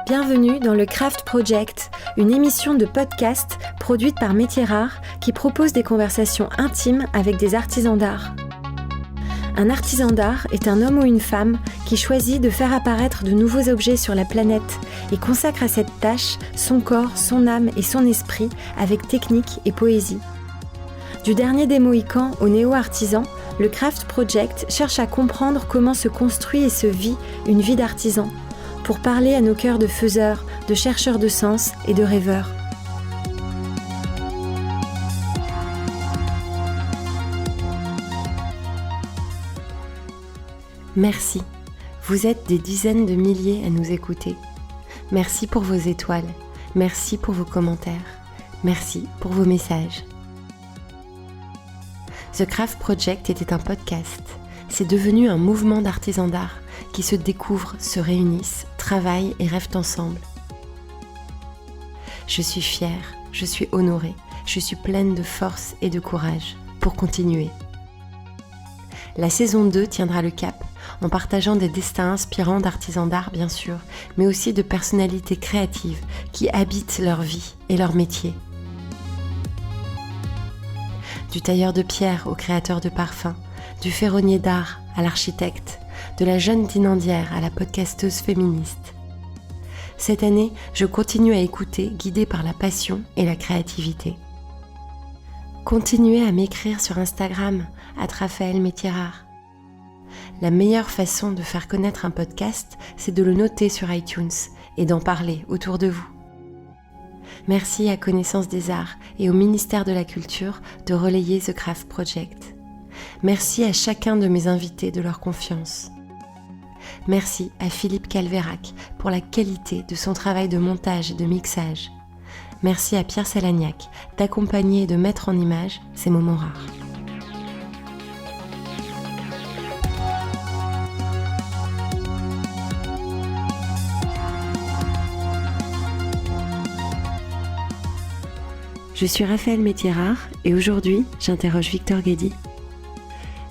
Bienvenue dans le Craft Project, une émission de podcast produite par Métiers Rares qui propose des conversations intimes avec des artisans d'art. Un artisan d'art est un homme ou une femme qui choisit de faire apparaître de nouveaux objets sur la planète et consacre à cette tâche son corps, son âme et son esprit avec technique et poésie. Du dernier des Mohicans au néo-artisan, le Craft Project cherche à comprendre comment se construit et se vit une vie d'artisan, pour parler à nos cœurs de faiseurs, de chercheurs de sens et de rêveurs. Merci. Vous êtes des dizaines de milliers à nous écouter. Merci pour vos étoiles. Merci pour vos commentaires. Merci pour vos messages. The Craft Project était un podcast. C'est devenu un mouvement d'artisans d'art qui se découvrent, se réunissent, travaillent et rêvent ensemble. Je suis fière, je suis honorée, je suis pleine de force et de courage pour continuer. La saison 2 tiendra le cap en partageant des destins inspirants d'artisans d'art bien sûr, mais aussi de personnalités créatives qui habitent leur vie et leur métier. Du tailleur de pierre au créateur de parfums, du ferronnier d'art à l'architecte, de la jeune dinandière à la podcasteuse féministe. Cette année, je continue à écouter, guidée par la passion et la créativité. Continuez à m'écrire sur Instagram, @Raphaël Métiers Rares. La meilleure façon de faire connaître un podcast, c'est de le noter sur iTunes et d'en parler autour de vous. Merci à Connaissance des Arts et au ministère de la Culture de relayer The Craft Project. Merci à chacun de mes invités de leur confiance. Merci à Philippe Calvérac pour la qualité de son travail de montage et de mixage. Merci à Pierre Salagnac d'accompagner et de mettre en image ces moments rares. Je suis Raphaël Métiers Rares et aujourd'hui, j'interroge Victor Guédy.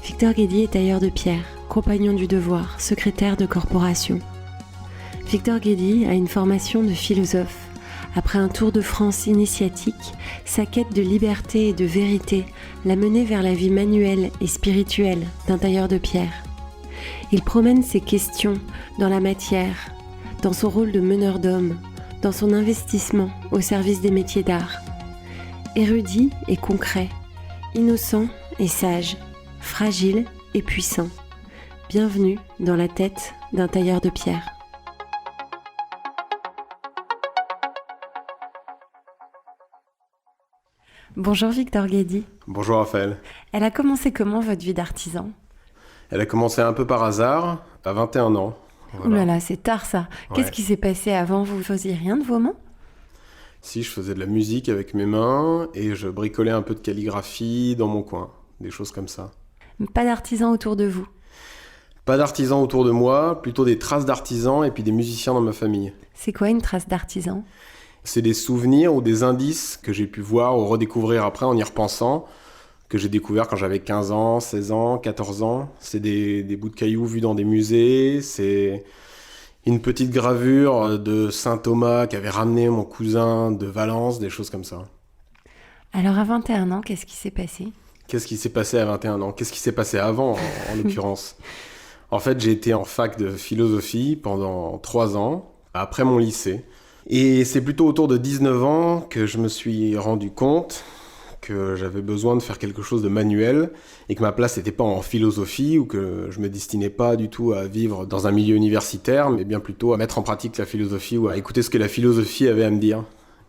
Victor Guédy est tailleur de pierre, compagnon du devoir, secrétaire de corporation. Victor Guédy a une formation de philosophe. Après un tour de France initiatique, sa quête de liberté et de vérité l'a mené vers la vie manuelle et spirituelle d'un tailleur de pierre. Il promène ses questions dans la matière, dans son rôle de meneur d'hommes, dans son investissement au service des métiers d'art. Érudit et concret, innocent et sage, fragile et puissant. Bienvenue dans la tête d'un tailleur de pierre. Bonjour Victor Guédy. Bonjour Raphaël. Elle a commencé comment votre vie d'artisan ? Elle a commencé un peu par hasard, à 21 ans. Voilà. Ouh là là, c'est tard ça. Ouais. Qu'est-ce qui s'est passé avant ? Vous ne faisiez rien de vos mains ? Si, je faisais de la musique avec mes mains et je bricolais un peu de calligraphie dans mon coin, des choses comme ça. Pas d'artisans autour de vous ? Pas d'artisans autour de moi, plutôt des traces d'artisans et puis des musiciens dans ma famille. C'est quoi une trace d'artisan ? C'est des souvenirs ou des indices que j'ai pu voir ou redécouvrir après en y repensant, que j'ai découvert quand j'avais 15 ans, 16 ans, 14 ans. C'est des bouts de cailloux vus dans des musées, c'est une petite gravure de Saint Thomas qu'avait ramené mon cousin de Valence, des choses comme ça. Alors à 21 ans, qu'est-ce qui s'est passé ? Qu'est-ce qui s'est passé à 21 ans ? Qu'est-ce qui s'est passé avant, en l'occurrence ? En fait, j'ai été en fac de philosophie pendant 3 ans, après mon lycée. Et c'est plutôt autour de 19 ans que je me suis rendu compte que j'avais besoin de faire quelque chose de manuel et que ma place n'était pas en philosophie ou que je me destinais pas du tout à vivre dans un milieu universitaire, mais bien plutôt à mettre en pratique la philosophie ou à écouter ce que la philosophie avait à me dire.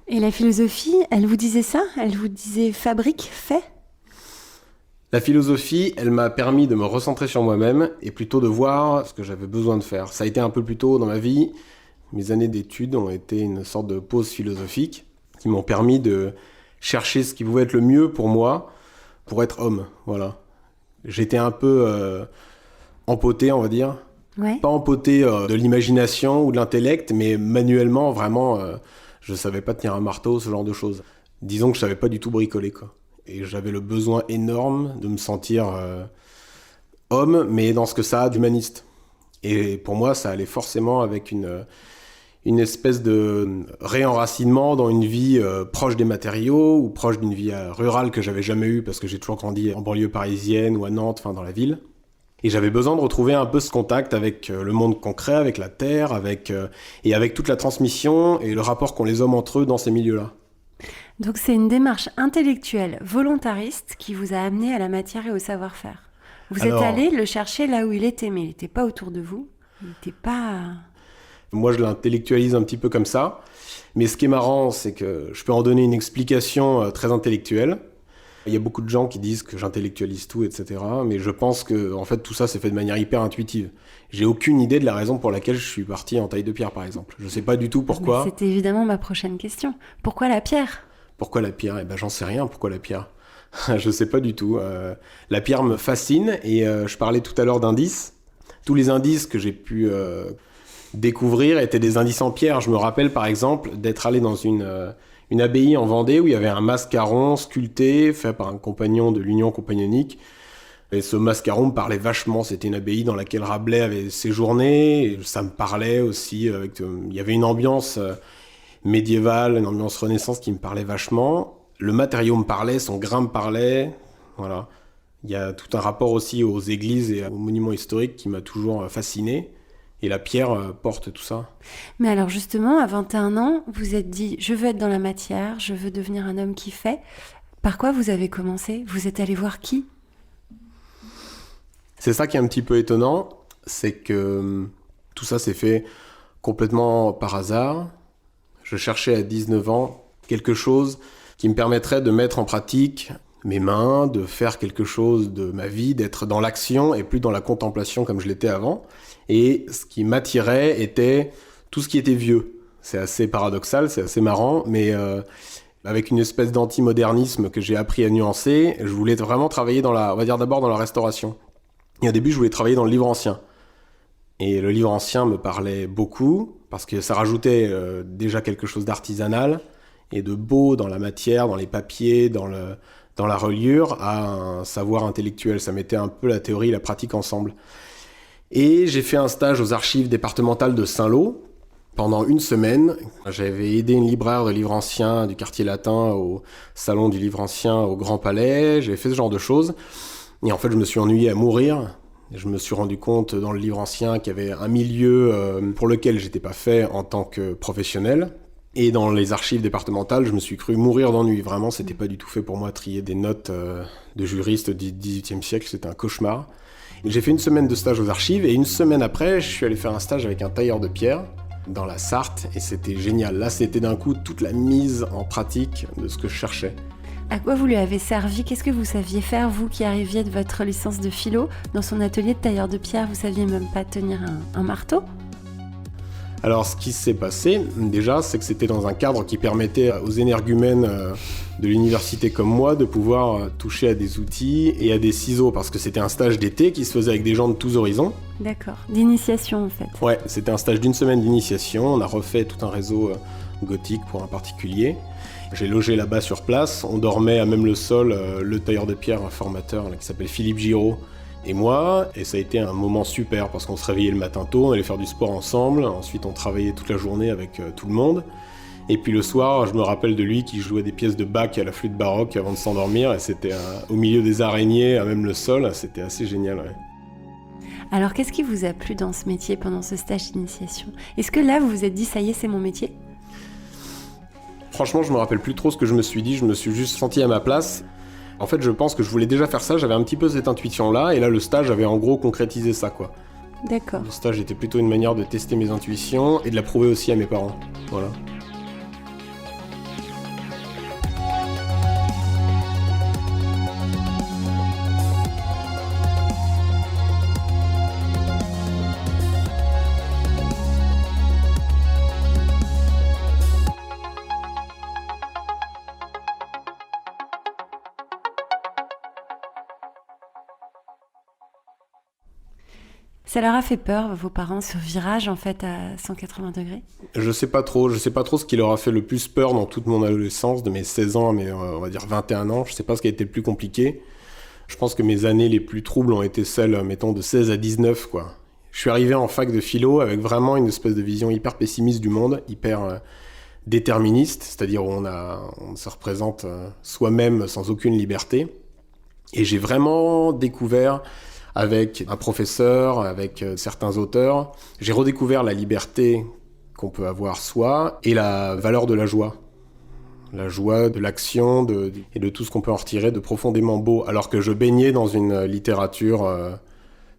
Et la philosophie, elle vous disait ça ? Elle vous disait fabrique, fais ? La philosophie, elle m'a permis de me recentrer sur moi-même et plutôt de voir ce que j'avais besoin de faire. Ça a été un peu plus tôt dans ma vie. Mes années d'études ont été une sorte de pause philosophique qui m'ont permis de chercher ce qui pouvait être le mieux pour moi, pour être homme, voilà. J'étais un peu empoté, on va dire. Ouais. Pas empoté de l'imagination ou de l'intellect, mais manuellement, vraiment, je savais pas tenir un marteau, ce genre de choses. Disons que je savais pas du tout bricoler, quoi. Et j'avais le besoin énorme de me sentir homme, mais dans ce que ça a d'humaniste. Et pour moi, ça allait forcément avec une espèce de réenracinement dans une vie proche des matériaux ou proche d'une vie rurale que j'avais jamais eue parce que j'ai toujours grandi en banlieue parisienne ou à Nantes, enfin dans la ville. Et j'avais besoin de retrouver un peu ce contact avec le monde concret, avec la terre, et avec toute la transmission et le rapport qu'ont les hommes entre eux dans ces milieux-là. Donc c'est une démarche intellectuelle, volontariste, qui vous a amené à la matière et au savoir-faire. Vous êtes allé le chercher là où il était, mais il n'était pas autour de vous. Il n'était pas... Moi, je l'intellectualise un petit peu comme ça. Mais ce qui est marrant, c'est que je peux en donner une explication très intellectuelle. Il y a beaucoup de gens qui disent que j'intellectualise tout, etc. Mais je pense que en fait, tout ça, c'est fait de manière hyper intuitive. J'ai aucune idée de la raison pour laquelle je suis parti en taille de pierre, par exemple. Je ne sais pas du tout pourquoi. Mais c'était évidemment ma prochaine question. Pourquoi la pierre ? Pourquoi la pierre ? Eh ben, j'en sais rien. Pourquoi la pierre ? Je ne sais pas du tout. La pierre me fascine et je parlais tout à l'heure d'indices. Tous les indices que j'ai pu découvrir étaient des indices en pierre. Je me rappelle par exemple d'être allé dans une abbaye en Vendée où il y avait un mascaron sculpté fait par un compagnon de l'Union compagnonique. Et ce mascaron me parlait vachement. C'était une abbaye dans laquelle Rabelais avait séjourné. Et ça me parlait aussi. Il y avait une ambiance médiévale, une ambiance Renaissance qui me parlait vachement. Le matériau me parlait, son grain me parlait. Voilà. Il y a tout un rapport aussi aux églises et aux monuments historiques qui m'a toujours fasciné. Et la pierre porte tout ça. Mais alors justement, à 21 ans, vous êtes dit « je veux être dans la matière, je veux devenir un homme qui fait ». Par quoi vous avez commencé ? Vous êtes allé voir qui ? C'est ça qui est un petit peu étonnant, c'est que tout ça s'est fait complètement par hasard. Je cherchais à 19 ans quelque chose qui me permettrait de mettre en pratique mes mains, de faire quelque chose de ma vie, d'être dans l'action et plus dans la contemplation comme je l'étais avant. Et ce qui m'attirait était tout ce qui était vieux. C'est assez paradoxal, c'est assez marrant, mais avec une espèce d'antimodernisme que j'ai appris à nuancer, je voulais vraiment travailler on va dire d'abord dans la restauration. Et au début, je voulais travailler dans le livre ancien. Et le livre ancien me parlait beaucoup, parce que ça rajoutait déjà quelque chose d'artisanal et de beau dans la matière, dans les papiers, dans la reliure, à un savoir intellectuel. Ça mettait un peu la théorie et la pratique ensemble. Et j'ai fait un stage aux archives départementales de Saint-Lô pendant une semaine. J'avais aidé une libraire de livres anciens du quartier latin au salon du livre ancien au Grand Palais. J'ai fait ce genre de choses. Et en fait, je me suis ennuyé à mourir. Je me suis rendu compte dans le livre ancien qu'il y avait un milieu pour lequel j'étais pas fait en tant que professionnel. Et dans les archives départementales, je me suis cru mourir d'ennui. Vraiment, c'était pas du tout fait pour moi, trier des notes de juristes du XVIIIe siècle. C'était un cauchemar. Et j'ai fait une semaine de stage aux archives et une semaine après, je suis allé faire un stage avec un tailleur de pierre dans la Sarthe et c'était génial. Là, c'était d'un coup toute la mise en pratique de ce que je cherchais. À quoi vous lui avez servi ? Qu'est-ce que vous saviez faire, vous qui arriviez de votre licence de philo ? Dans son atelier de tailleur de pierre, vous saviez même pas tenir un marteau ? Alors, ce qui s'est passé, déjà, c'est que c'était dans un cadre qui permettait aux énergumènes de l'université comme moi de pouvoir toucher à des outils et à des ciseaux, parce que c'était un stage d'été qui se faisait avec des gens de tous horizons. D'accord, d'initiation en fait. Ouais, c'était un stage d'une semaine d'initiation. On a refait tout un réseau gothique pour un particulier. J'ai logé là-bas sur place. On dormait à même le sol, le tailleur de pierre, un formateur là, qui s'appelle Philippe Giraud, et moi, et ça a été un moment super parce qu'on se réveillait le matin tôt, on allait faire du sport ensemble, ensuite on travaillait toute la journée avec tout le monde, et puis le soir, je me rappelle de lui qui jouait des pièces de Bach à la flûte baroque avant de s'endormir, et c'était au milieu des araignées, à même le sol, c'était assez génial. Ouais. Alors qu'est-ce qui vous a plu dans ce métier pendant ce stage d'initiation ? Est-ce que là vous vous êtes dit ça y est, c'est mon métier ? Franchement, je me rappelle plus trop ce que je me suis dit, je me suis juste senti à ma place. En fait, je pense que je voulais déjà faire ça, j'avais un petit peu cette intuition-là, et là, le stage avait en gros concrétisé ça, quoi. D'accord. Le stage était plutôt une manière de tester mes intuitions et de la prouver aussi à mes parents. Voilà. Ça leur a fait peur, vos parents, ce virage en fait à 180 degrés ? Je sais pas trop ce qui leur a fait le plus peur dans toute mon adolescence, de mes 16 ans à mes, on va dire 21 ans. Je sais pas ce qui a été le plus compliqué. Je pense que mes années les plus troubles ont été celles, mettons, de 16 à 19, quoi. Je suis arrivé en fac de philo avec vraiment une espèce de vision hyper pessimiste du monde, hyper déterministe, c'est-à-dire où on se représente soi-même sans aucune liberté. Et j'ai vraiment découvert avec un professeur, avec certains auteurs, j'ai redécouvert la liberté qu'on peut avoir soi et la valeur de la joie. La joie de l'action et de tout ce qu'on peut en retirer de profondément beau, alors que je baignais dans une littérature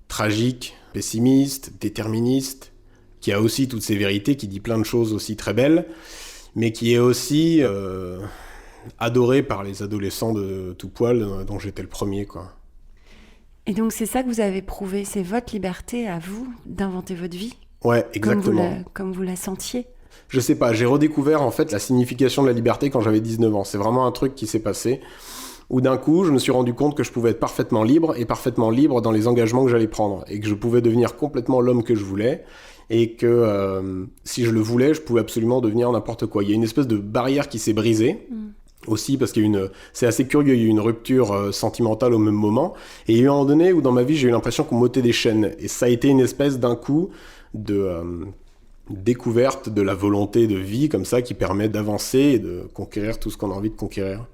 tragique, pessimiste, déterministe, qui a aussi toutes ses vérités, qui dit plein de choses aussi très belles, mais qui est aussi adorée par les adolescents de tout poil, dont j'étais le premier, quoi. Et donc c'est ça que vous avez prouvé, c'est votre liberté à vous d'inventer votre vie. Ouais, exactement. Comme vous la sentiez. Je sais pas, j'ai redécouvert en fait la signification de la liberté quand j'avais 19 ans. C'est vraiment un truc qui s'est passé où d'un coup je me suis rendu compte que je pouvais être parfaitement libre dans les engagements que j'allais prendre et que je pouvais devenir complètement l'homme que je voulais et que si je le voulais, je pouvais absolument devenir n'importe quoi. Il y a une espèce de barrière qui s'est brisée. Aussi parce c'est assez curieux, il y a eu une rupture sentimentale au même moment et il y a eu un moment donné où dans ma vie j'ai eu l'impression qu'on m'ôtait des chaînes et ça a été une espèce d'un coup de découverte de la volonté de vie comme ça qui permet d'avancer et de conquérir tout ce qu'on a envie de conquérir.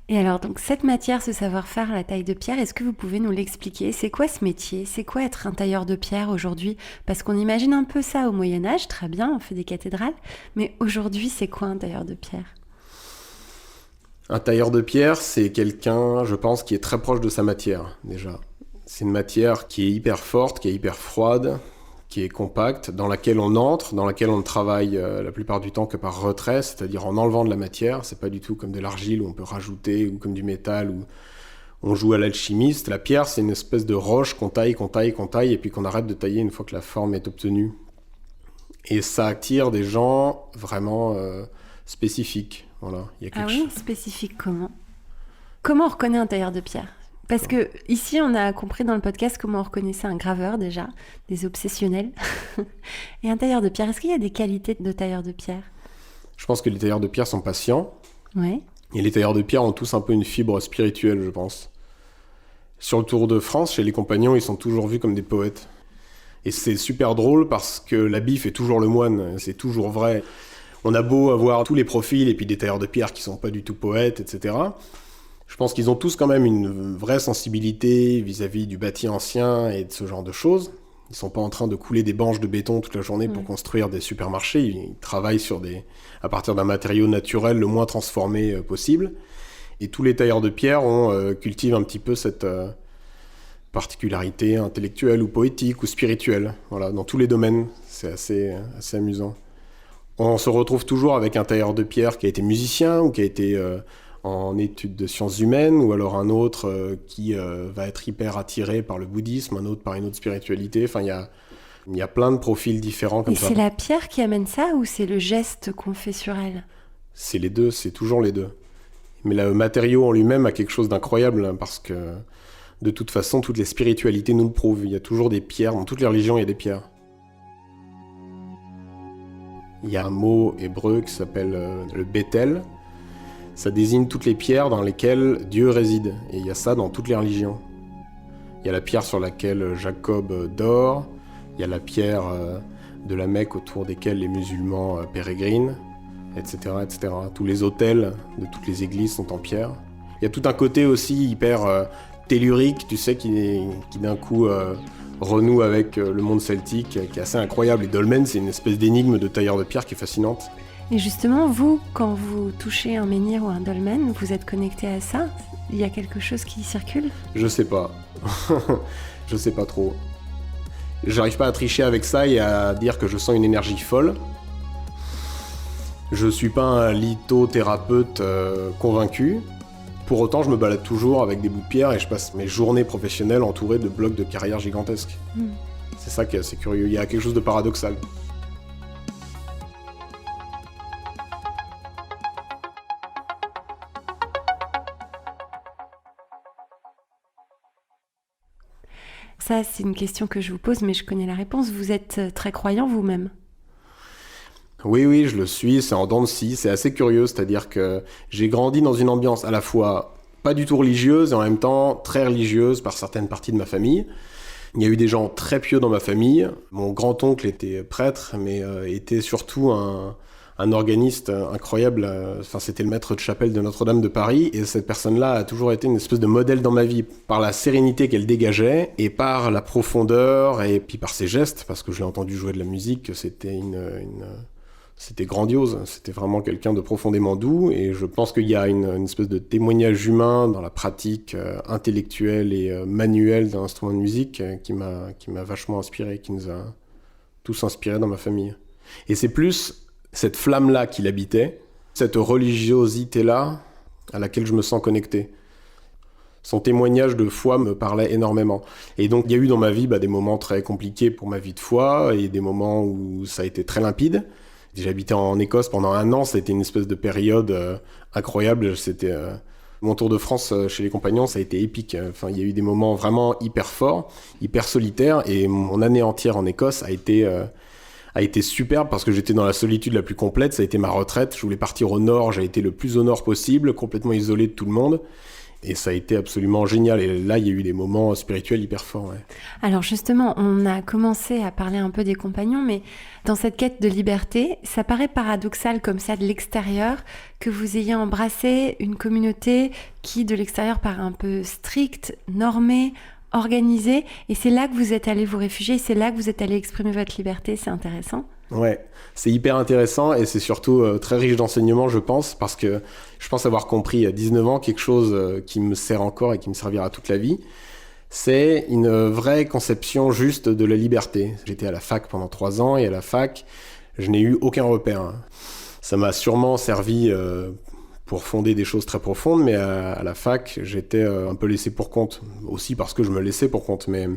Et alors donc cette matière, ce savoir-faire à la taille de pierre, est-ce que vous pouvez nous l'expliquer ? C'est quoi ce métier ? C'est quoi être un tailleur de pierre aujourd'hui ? Parce qu'on imagine un peu ça au Moyen-Âge, très bien, on fait des cathédrales, mais aujourd'hui c'est quoi un tailleur de pierre ? Un tailleur de pierre, c'est quelqu'un, je pense, qui est très proche de sa matière, déjà. C'est une matière qui est hyper forte, qui est hyper froide, qui est compacte, dans laquelle on entre, dans laquelle on ne travaille la plupart du temps que par retrait, c'est-à-dire en enlevant de la matière. C'est pas du tout comme de l'argile où on peut rajouter, ou comme du métal où on joue à l'alchimiste. La pierre, c'est une espèce de roche qu'on taille, et puis qu'on arrête de tailler une fois que la forme est obtenue. Et ça attire des gens vraiment spécifiques. Voilà, il y a quelque chose. Spécifique comment ? Comment on reconnaît un tailleur de pierre ? Parce que ici, on a compris dans le podcast comment on reconnaissait un graveur déjà, des obsessionnels. Et un tailleur de pierre, est-ce qu'il y a des qualités de tailleur de pierre ? Je pense que les tailleurs de pierre sont patients. Ouais. Et les tailleurs de pierre ont tous un peu une fibre spirituelle, je pense. Sur le Tour de France, chez les compagnons, ils sont toujours vus comme des poètes. Et c'est super drôle parce que l'habit fait toujours le moine, c'est toujours vrai. On a beau avoir tous les profils et puis des tailleurs de pierre qui sont pas du tout poètes, etc. Je pense qu'ils ont tous quand même une vraie sensibilité vis-à-vis du bâti ancien et de ce genre de choses. Ils sont pas en train de couler des banches de béton toute la journée pour construire des supermarchés. Ils travaillent à partir d'un matériau naturel le moins transformé possible. Et tous les tailleurs de pierre cultivent un petit peu cette particularité intellectuelle ou poétique ou spirituelle. Voilà, dans tous les domaines. C'est assez amusant. On se retrouve toujours avec un tailleur de pierre qui a été musicien ou qui a été en études de sciences humaines, ou alors un autre qui va être hyper attiré par le bouddhisme, un autre par une autre spiritualité. Enfin, il y a plein de profils différents comme ça. Et c'est la pierre qui amène ça ou c'est le geste qu'on fait sur elle ? C'est les deux, c'est toujours les deux. Mais le matériau en lui-même a quelque chose d'incroyable hein, parce que de toute façon, toutes les spiritualités nous le prouvent. Il y a toujours des pierres, dans toutes les religions, il y a des pierres. Il y a un mot hébreu qui s'appelle le Bethel. Ça désigne toutes les pierres dans lesquelles Dieu réside. Et il y a ça dans toutes les religions. Il y a la pierre sur laquelle Jacob dort. Il y a la pierre de la Mecque autour desquelles les musulmans pérégrinent, etc., etc. Tous les autels de toutes les églises sont en pierre. Il y a tout un côté aussi hyper tellurique, tu sais, qui d'un coup renoue avec le monde celtique, qui est assez incroyable. Et dolmen, c'est une espèce d'énigme de tailleur de pierre qui est fascinante. Et justement, vous, quand vous touchez un menhir ou un dolmen, vous êtes connecté à ça ? Il y a quelque chose qui circule ? Je sais pas. Je sais pas trop. J'arrive pas à tricher avec ça et à dire que je sens une énergie folle. Je suis pas un lithothérapeute convaincu. Pour autant, je me balade toujours avec des bouts de pierre et je passe mes journées professionnelles entourées de blocs de carrière gigantesques. C'est ça qui est assez curieux. Il y a quelque chose de paradoxal. Ça, c'est une question que je vous pose, mais je connais la réponse. Vous êtes très croyant vous-même ? Oui, je le suis, c'est en dents de scie, c'est assez curieux, c'est-à-dire que j'ai grandi dans une ambiance à la fois pas du tout religieuse et en même temps très religieuse par certaines parties de ma famille. Il y a eu des gens très pieux dans ma famille. Mon grand-oncle était prêtre, mais était surtout un organiste incroyable. Enfin, c'était le maître de chapelle de Notre-Dame de Paris. Et cette personne-là a toujours été une espèce de modèle dans ma vie, par la sérénité qu'elle dégageait, et par la profondeur, et puis par ses gestes, parce que je l'ai entendu jouer de la musique, c'était grandiose. C'était vraiment quelqu'un de profondément doux, et je pense qu'il y a une espèce de témoignage humain dans la pratique intellectuelle et manuelle d'un instrument de musique qui m'a vachement inspiré, qui nous a tous inspirés dans ma famille. Et c'est plus cette flamme-là qui l'habitait, cette religiosité-là à laquelle je me sens connecté. Son témoignage de foi me parlait énormément. Et donc, il y a eu dans ma vie des moments très compliqués pour ma vie de foi, et des moments où ça a été très limpide. J'ai habité en Écosse pendant 1 an, c'était une espèce de période incroyable. C'était mon tour de France chez les Compagnons, ça a été épique. Enfin, il y a eu des moments vraiment hyper forts, hyper solitaires, et mon année entière en Écosse a été superbe parce que j'étais dans la solitude la plus complète. Ça a été ma retraite. Je voulais partir au nord, j'ai été le plus au nord possible, complètement isolé de tout le monde. Et ça a été absolument génial. Et là, il y a eu des moments spirituels hyper forts. Ouais. Alors justement, on a commencé à parler un peu des Compagnons, mais dans cette quête de liberté, ça paraît paradoxal comme ça de l'extérieur que vous ayez embrassé une communauté qui de l'extérieur paraît un peu stricte, normée, organisée. Et c'est là que vous êtes allé vous réfugier, c'est là que vous êtes allé exprimer votre liberté. C'est intéressant. Ouais, c'est hyper intéressant et c'est surtout très riche d'enseignements, je pense, parce que je pense avoir compris à 19 ans quelque chose qui me sert encore et qui me servira toute la vie. C'est une vraie conception juste de la liberté. J'étais à la fac pendant 3 ans et à la fac, je n'ai eu aucun repère. Ça m'a sûrement servi pour fonder des choses très profondes, mais à la fac, j'étais un peu laissé pour compte. Aussi parce que je me laissais pour compte, mais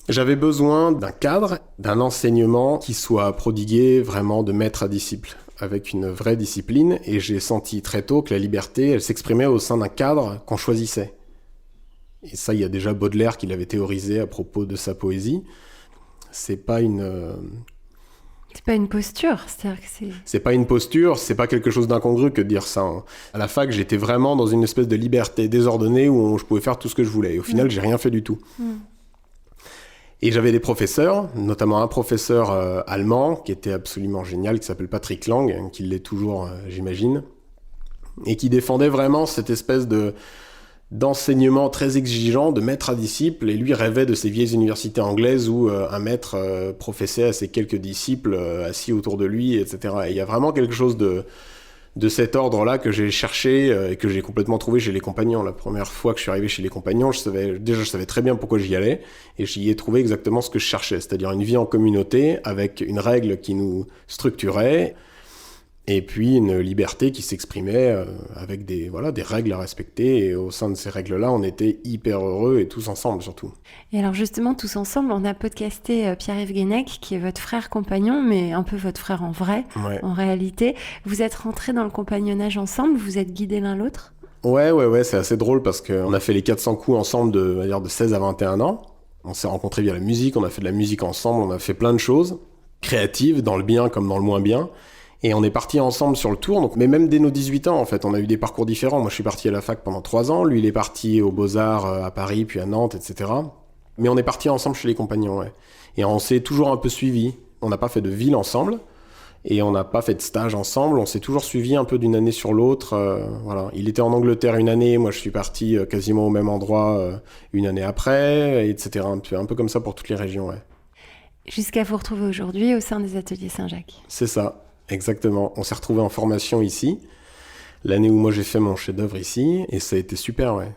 j'avais besoin d'un cadre, d'un enseignement qui soit prodigué vraiment de maître à disciple, avec une vraie discipline, et j'ai senti très tôt que la liberté, elle s'exprimait au sein d'un cadre qu'on choisissait. Et ça, il y a déjà Baudelaire qui l'avait théorisé à propos de sa poésie. C'est pas une posture, c'est-à-dire que c'est pas une posture, c'est pas quelque chose d'incongru que de dire ça. À la fac, j'étais vraiment dans une espèce de liberté désordonnée où je pouvais faire tout ce que je voulais. Et au final, j'ai rien fait du tout. Et j'avais des professeurs, notamment un professeur allemand qui était absolument génial, qui s'appelle Patrick Lang, qui l'est toujours, j'imagine, et qui défendait vraiment cette espèce d'enseignement très exigeant, de maître à disciple, et lui rêvait de ces vieilles universités anglaises où un maître professait à ses quelques disciples assis autour de lui, etc. Et il y a vraiment quelque chose de cet ordre-là que j'ai cherché et que j'ai complètement trouvé chez les Compagnons. La première fois que je suis arrivé chez les Compagnons, je savais très bien pourquoi j'y allais, et j'y ai trouvé exactement ce que je cherchais, c'est-à-dire une vie en communauté avec une règle qui nous structurait, et puis une liberté qui s'exprimait avec des règles à respecter, et au sein de ces règles-là, on était hyper heureux, et tous ensemble surtout. Et alors justement, tous ensemble, on a podcasté Pierre-Yves Guénec, qui est votre frère compagnon, mais un peu votre frère en vrai, en réalité. Vous êtes rentrés dans le compagnonnage ensemble, vous êtes guidés l'un l'autre ? Ouais, c'est assez drôle parce qu'on a fait les 400 coups ensemble de 16 à 21 ans. On s'est rencontrés via la musique, on a fait de la musique ensemble, on a fait plein de choses, créatives, dans le bien comme dans le moins bien. Et on est partis ensemble sur le tour, mais même dès nos 18 ans, en fait, on a eu des parcours différents. Moi, je suis parti à la fac pendant 3 ans, lui, il est parti aux Beaux-Arts à Paris, puis à Nantes, etc. Mais on est partis ensemble chez les Compagnons, ouais. Et on s'est toujours un peu suivis. On n'a pas fait de ville ensemble, et on n'a pas fait de stage ensemble. On s'est toujours suivis un peu d'une année sur l'autre. Voilà. Il était en Angleterre une année, moi, je suis parti quasiment au même endroit une année après, etc. Un peu comme ça pour toutes les régions, ouais. Jusqu'à vous retrouver aujourd'hui au sein des Ateliers Saint-Jacques. C'est ça. Exactement. On s'est retrouvés en formation ici, l'année où moi j'ai fait mon chef-d'œuvre ici, et ça a été super, ouais.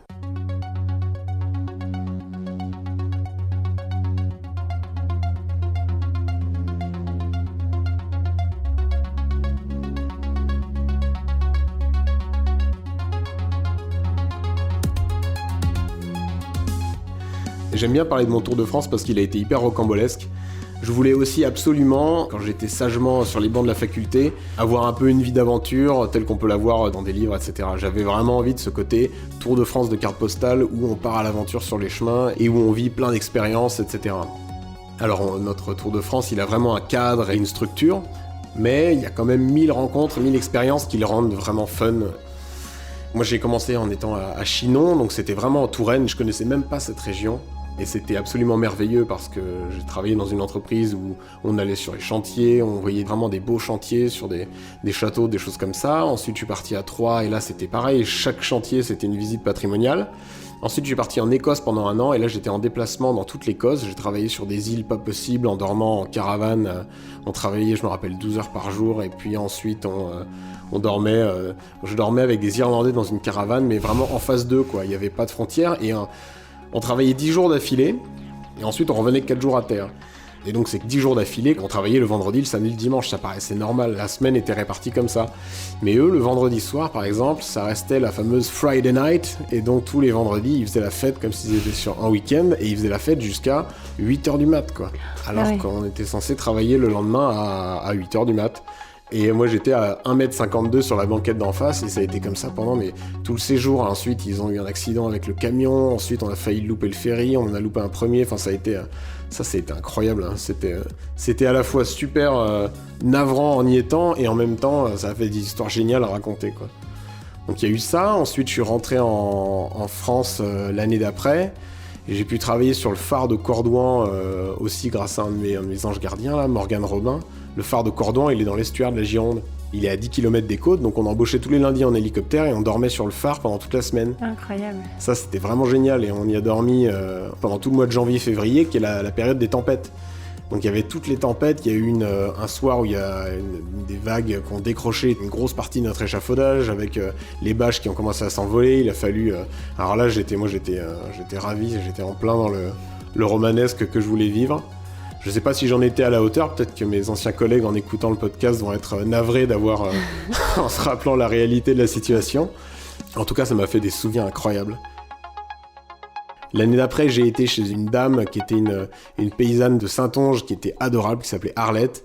J'aime bien parler de mon Tour de France parce qu'il a été hyper rocambolesque. Je voulais aussi absolument, quand j'étais sagement sur les bancs de la faculté, avoir un peu une vie d'aventure telle qu'on peut l'avoir dans des livres, etc. J'avais vraiment envie de ce côté Tour de France de carte postale où on part à l'aventure sur les chemins et où on vit plein d'expériences, etc. Alors notre Tour de France, il a vraiment un cadre et une structure, mais il y a quand même 1000 rencontres, 1000 expériences qui le rendent vraiment fun. Moi j'ai commencé en étant à Chinon, donc c'était vraiment en Touraine, je connaissais même pas cette région. Et c'était absolument merveilleux parce que j'ai travaillé dans une entreprise où on allait sur les chantiers, on voyait vraiment des beaux chantiers sur des châteaux, des choses comme ça. Ensuite, je suis parti à Troyes et là, c'était pareil. Chaque chantier, c'était une visite patrimoniale. Ensuite, je suis parti en Écosse pendant 1 an et là, j'étais en déplacement dans toute l'Écosse. J'ai travaillé sur des îles pas possibles en dormant en caravane. On travaillait, je me rappelle, 12 heures par jour et puis ensuite, on dormait. Je dormais avec des Irlandais dans une caravane, mais vraiment en face d'eux, quoi. Il n'y avait pas de frontières et on travaillait 10 jours d'affilée, et ensuite on revenait 4 jours à terre. Et donc c'est que 10 jours d'affilée, qu'on travaillait le vendredi, le samedi, le dimanche, ça paraissait normal, la semaine était répartie comme ça. Mais eux, le vendredi soir par exemple, ça restait la fameuse Friday night, et donc tous les vendredis, ils faisaient la fête comme s'ils étaient sur un week-end, et ils faisaient la fête jusqu'à 8h du mat, quoi. Alors qu'on était censé travailler le lendemain à 8h du mat. Et moi j'étais à 1m52 sur la banquette d'en face et ça a été comme ça pendant tout le séjour. Ensuite ils ont eu un accident avec le camion, ensuite on a failli louper le ferry, on en a loupé un premier, enfin ça a été incroyable, hein. C'était à la fois super navrant en y étant et en même temps ça a fait des histoires géniales à raconter, quoi. Donc il y a eu ça, ensuite je suis rentré en France l'année d'après. Et j'ai pu travailler sur le phare de Cordouan aussi grâce à un de mes anges gardiens, là, Morgane Robin. Le phare de Cordouan, il est dans l'estuaire de la Gironde. Il est à 10 km des côtes, donc on embauchait tous les lundis en hélicoptère et on dormait sur le phare pendant toute la semaine. Incroyable. Ça, c'était vraiment génial et on y a dormi pendant tout le mois de janvier-février, qui est la période des tempêtes. Donc il y avait toutes les tempêtes, il y a eu un soir où il y a des vagues qui ont décroché une grosse partie de notre échafaudage, avec les bâches qui ont commencé à s'envoler, il a fallu... Alors là, j'étais ravi, j'étais en plein dans le romanesque que je voulais vivre. Je sais pas si j'en étais à la hauteur, peut-être que mes anciens collègues en écoutant le podcast vont être navrés d'avoir, en se rappelant la réalité de la situation. En tout cas, ça m'a fait des souvenirs incroyables. L'année d'après, j'ai été chez une dame qui était une paysanne de Saintonge qui était adorable, qui s'appelait Arlette,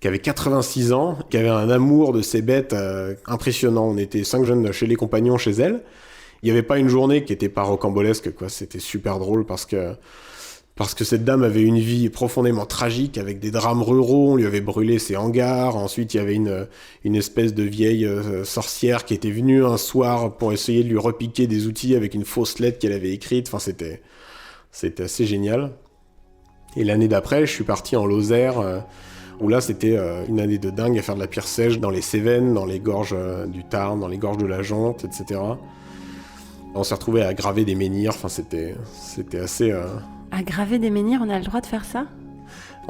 qui avait 86 ans, qui avait un amour de ses bêtes impressionnant. On était 5 jeunes chez les compagnons chez elle. Il n'y avait pas une journée qui n'était pas rocambolesque, quoi. C'était super drôle parce que cette dame avait une vie profondément tragique avec des drames ruraux, on lui avait brûlé ses hangars, ensuite il y avait une espèce de vieille sorcière qui était venue un soir pour essayer de lui repiquer des outils avec une fausse lettre qu'elle avait écrite, enfin c'était assez génial. Et l'année d'après, je suis parti en Lozère, où là c'était une année de dingue à faire de la pierre sèche dans les Cévennes, dans les gorges du Tarn, dans les gorges de la Jonte, etc. On s'est retrouvés à graver des menhirs, enfin c'était assez... À graver des menhirs, on a le droit de faire ça ?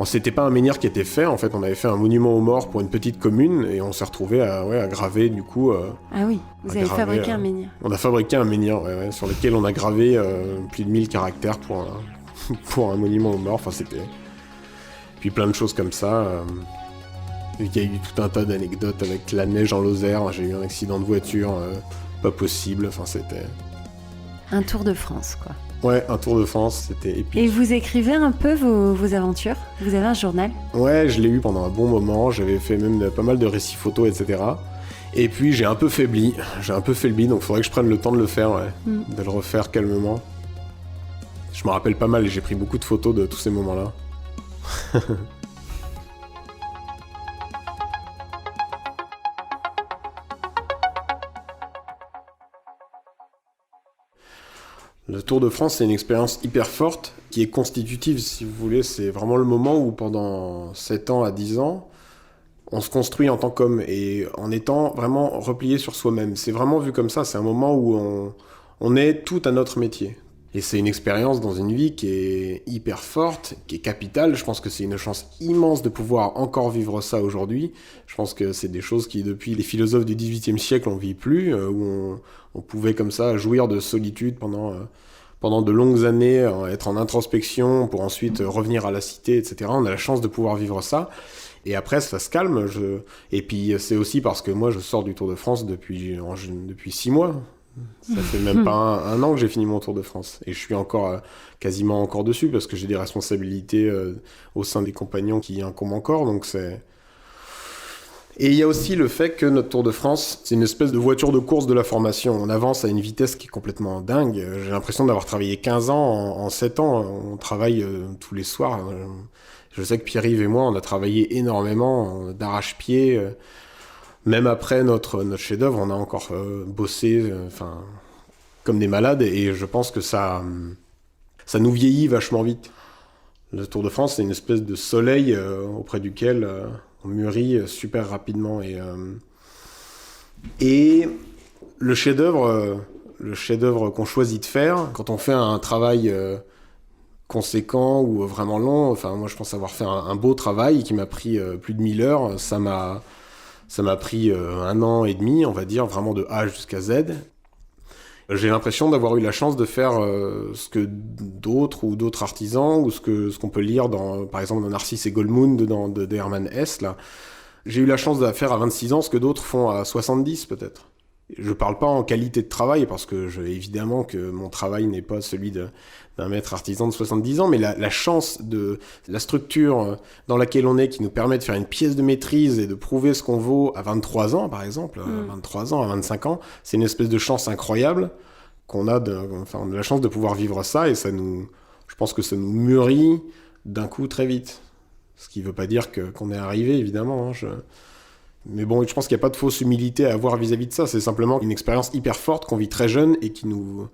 C'était pas un menhir qui était fait, en fait, on avait fait un monument aux morts pour une petite commune et on s'est retrouvés à graver, du coup... Ah oui, vous avez fabriqué un menhir. On a fabriqué un menhir, ouais, sur lequel on a gravé plus de 1000 caractères pour un monument aux morts, enfin c'était... Puis plein de choses comme ça. Il y a eu tout un tas d'anecdotes avec la neige en Lozère, j'ai eu un accident de voiture, pas possible, enfin c'était... Un tour de France, quoi. Ouais, un tour de France, c'était épique. Et vous écrivez un peu vos aventures ? Vous avez un journal ? Ouais, je l'ai eu pendant un bon moment, j'avais fait même pas mal de récits photos, etc. Et puis j'ai un peu faibli, donc il faudrait que je prenne le temps de le faire, ouais, de le refaire calmement. Je me rappelle pas mal et j'ai pris beaucoup de photos de tous ces moments-là. Le Tour de France, c'est une expérience hyper forte, qui est constitutive, si vous voulez. C'est vraiment le moment où, pendant 7 ans à 10 ans, on se construit en tant qu'homme, et en étant vraiment replié sur soi-même. C'est vraiment vu comme ça, c'est un moment où on est tout à notre métier. Et c'est une expérience dans une vie qui est hyper forte, qui est capitale. Je pense que c'est une chance immense de pouvoir encore vivre ça aujourd'hui. Je pense que c'est des choses qui, depuis les philosophes du XVIIIe siècle, on vit plus, où on pouvait comme ça jouir de solitude pendant de longues années, être en introspection pour ensuite revenir à la cité, etc. On a la chance de pouvoir vivre ça. Et après, ça se calme. Et puis, c'est aussi parce que moi, je sors du Tour de France depuis 6 mois. Ça fait même pas un an que j'ai fini mon Tour de France. Et je suis quasiment encore dessus parce que j'ai des responsabilités au sein des compagnons qui incombent encore. Donc c'est... Et il y a aussi le fait que notre Tour de France, c'est une espèce de voiture de course de la formation. On avance à une vitesse qui est complètement dingue. J'ai l'impression d'avoir travaillé 15 ans en 7 ans. On travaille tous les soirs. Je sais que Pierre-Yves et moi, on a travaillé énormément d'arrache-pied. Même après notre chef-d'œuvre, on a encore bossé comme des malades. Et je pense que ça Ça nous vieillit vachement vite. Le Tour de France, c'est une espèce de soleil auprès duquel on mûrit super rapidement. Et le chef-d'œuvre qu'on choisit de faire, quand on fait un travail conséquent ou vraiment long, enfin moi je pense avoir fait un beau travail qui m'a pris plus de 1000 heures, ça m'a pris 1 an et demi, on va dire, vraiment de A jusqu'à Z. J'ai l'impression d'avoir eu la chance de faire ce que d'autres artisans, ou ce qu'on peut lire par exemple dans Narcisse et Goldmund de Hermann Hesse, là. J'ai eu la chance de faire à 26 ans ce que d'autres font à 70 peut-être. Je parle pas en qualité de travail, parce que évidemment que mon travail n'est pas celui d'un maître artisan de 70 ans, mais la chance de la structure dans laquelle on est, qui nous permet de faire une pièce de maîtrise et de prouver ce qu'on vaut à 23 ans, par exemple, à 23 ans, à 25 ans, c'est une espèce de chance incroyable qu'on a, on a la chance de pouvoir vivre ça, et je pense que ça nous mûrit d'un coup très vite. Ce qui veut pas dire qu'on est arrivé, évidemment, hein, Mais bon, je pense qu'il n'y a pas de fausse humilité à avoir vis-à-vis de ça. C'est simplement une expérience hyper forte qu'on vit très jeune et qui nous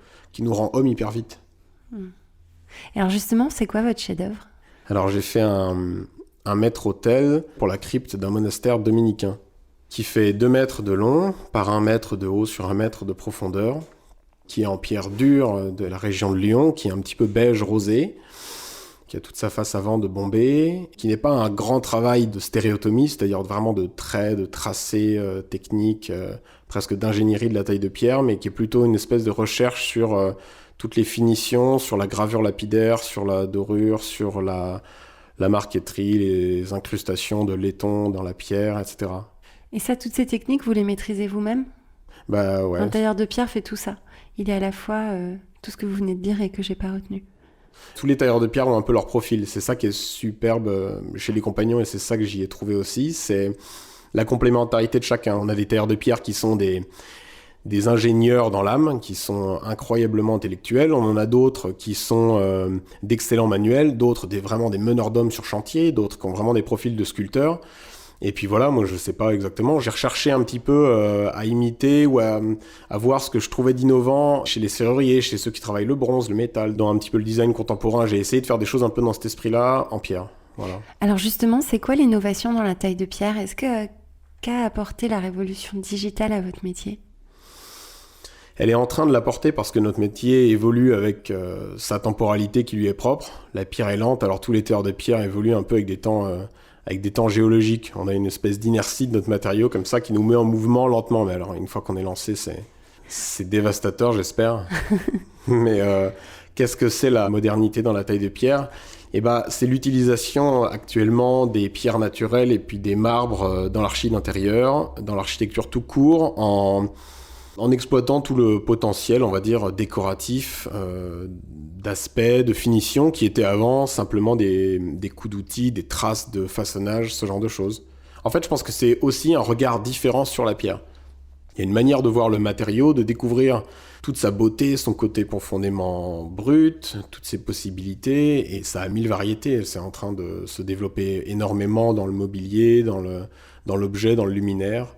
rend homme hyper vite. Et alors justement, c'est quoi votre chef-d'œuvre ? Alors j'ai fait un maître-autel pour la crypte d'un monastère dominicain qui fait 2 mètres de long par 1 mètre de haut sur 1 mètre de profondeur, qui est en pierre dure de la région de Lyon, qui est un petit peu beige rosé, qui a toute sa face avant de bombée, qui n'est pas un grand travail de stéréotomie, c'est-à-dire vraiment de traits, de tracés techniques, presque d'ingénierie de la taille de pierre, mais qui est plutôt une espèce de recherche sur toutes les finitions, sur la gravure lapidaire, sur la dorure, sur la marqueterie, les incrustations de laiton dans la pierre, etc. Et ça, toutes ces techniques, vous les maîtrisez vous-même ? Bah ouais. Un tailleur de pierre fait tout ça. Il est à la fois tout ce que vous venez de dire et que j'ai pas retenu. Tous les tailleurs de pierre ont un peu leur profil. C'est ça qui est superbe chez les compagnons, et c'est ça que j'y ai trouvé aussi. C'est la complémentarité de chacun. On a des tailleurs de pierre qui sont des ingénieurs dans l'âme, qui sont incroyablement intellectuels. On en a d'autres qui sont d'excellents manuels, d'autres vraiment des meneurs d'hommes sur chantier, d'autres qui ont vraiment des profils de sculpteurs. Et puis voilà, moi je sais pas exactement, j'ai recherché un petit peu à imiter ou à voir ce que je trouvais d'innovant chez les serruriers, chez ceux qui travaillent le bronze, le métal, dans un petit peu le design contemporain. J'ai essayé de faire des choses un peu dans cet esprit-là, en pierre. Voilà. Alors justement, c'est quoi l'innovation dans la taille de pierre ? Qu'a apporté la révolution digitale à votre métier ? Elle est en train de l'apporter parce que notre métier évolue avec sa temporalité qui lui est propre. La pierre est lente, alors tous les tailleurs de pierre évoluent un peu avec des temps géologiques. On a une espèce d'inertie de notre matériau comme ça qui nous met en mouvement lentement. Mais alors, une fois qu'on est lancé, c'est dévastateur, j'espère. Mais qu'est-ce que c'est la modernité dans la taille de pierre ? Eh ben, c'est l'utilisation actuellement des pierres naturelles et puis des marbres dans l'archi d'intérieur, dans l'architecture tout court, en exploitant tout le potentiel, on va dire, décoratif, d'aspect, de finition, qui était avant simplement des coups d'outils, des traces de façonnage, ce genre de choses. En fait, je pense que c'est aussi un regard différent sur la pierre. Il y a une manière de voir le matériau, de découvrir toute sa beauté, son côté profondément brut, toutes ses possibilités, et ça a 1000 variétés. C'est en train de se développer énormément dans le mobilier, dans l'objet, dans le luminaire.